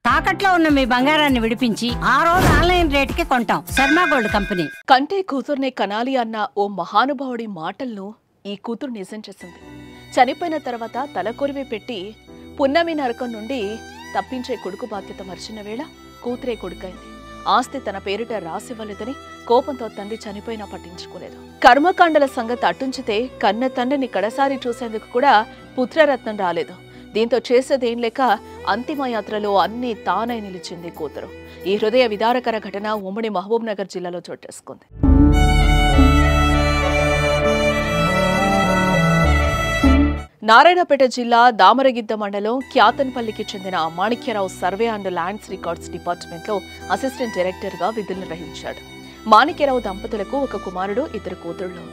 తాకట్లో ఉన్న మీ బంగారాన్ని విడిపించి ఆ రోజు ఆన్లైన్ రేటుకి కొంటాం. Sharma gold company. కంటే కూతుర్నే కనాలి అన్న ఓ మహానుభావుడి మాటలను ఈ కూతురు నిజం చేసింది. చనిపోయిన తర్వాత తలకొరివి పెట్టి పున్నమి నరకం నుండి తప్పించే కొడుకు బాధ్యత మర్చిన వేళ కూతురే కొడుకైంది. ఆస్తి తన పేరిట రాసివ్వలేదని కోపంతో తండ్రి చనిపోయినా పట్టించుకోలేదు. కర్మకాండల సంగతి అట్టుంచితే కన్న తండ్రిని కడసారి చూసేందుకు కూడా పుత్రరత్నం రాలేదు. దీంతో చేసేదేం లేక అంతిమయాత్రలో అన్నీ తానై నిలిచింది కూతురు. ఈ హృదయ విదారకర ఘటన ఉమ్మడి మహబూబ్ నగర్ జిల్లాలో చోటేసుకుంది. నారాయణపేట జిల్లా దామరగిద్ద మండలం క్యాతన్పల్లికి చెందిన Manikya Rao survey and lands records డిపార్ట్మెంట్లో అసిస్టెంట్ డైరెక్టర్గా విధులు నిర్వహించాడు. మాణిక్యరావు దంపతులకు ఒక కుమారుడు, ఇద్దరు కూతుళ్లు.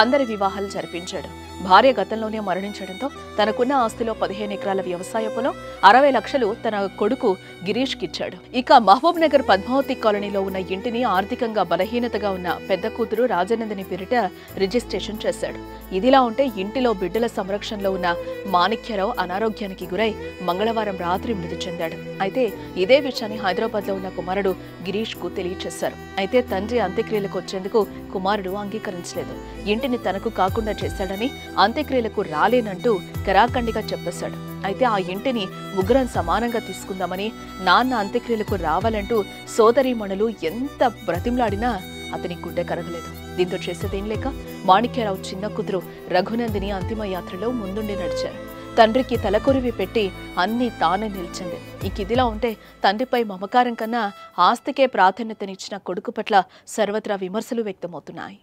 అందరి వివాహాలు జరిపించాడు. భార్య గతంలోనే మరణించడంతో తనకున్న ఆస్తిలో 15 ఎకరాల వ్యవసాయ పొలం, 60 లక్షలు తన కొడుకు గిరీష్కి ఇచ్చాడు. ఇక మహబూబ్ నగర్ పద్మావతి కాలనీలో ఉన్న ఇంటిని ఆర్థికంగా బలహీనతగా ఉన్న పెద్ద కూతురు రాజనందిని పేరిట రిజిస్ట్రేషన్ చేశాడు. ఇదిలా ఉంటే ఇంటిలో బిడ్డల సంరక్షణలో ఉన్న మాణిక్యరావు అనారోగ్యానికి గురై మంగళవారం రాత్రి మృతి చెందాడు. అయితే ఇదే విషయాన్ని హైదరాబాద్ లో ఉన్న కుమారుడు గిరీష్ కు తెలియచేశారు. అయితే తండ్రి అంత్యక్రియలకు వచ్చేందుకు కుమారుడు అంగీకరించలేదు. ఇంటిని తనకు కాకుండా చేశాడని, అంత్యక్రియలకు రాలేనంటూ కరాఖండిగా చెప్పేశాడు. అయితే ఆ ఇంటిని ముగ్గురం సమానంగా తీసుకుందామని, నాన్న అంత్యక్రియలకు రావాలంటూ సోదరీమణులు ఎంత బ్రతిమలాడినా అతని గుండె కరగలేదు. దీంతో చేసేదేం లేక మాణిక్యరావు చిన్న కూతురు రఘునందిని అంతిమయాత్రలో ముందుండి నడిచారు. తండ్రికి తలకొరివి పెట్టి అన్నీ తానే నిలిచింది. ఇదిలా ఉంటే తండ్రిపై మమకారం కన్నా ఆస్తికే ప్రాధాన్యతనిచ్చిన కొడుకు పట్ల సర్వత్రా విమర్శలు వ్యక్తమవుతున్నాయి.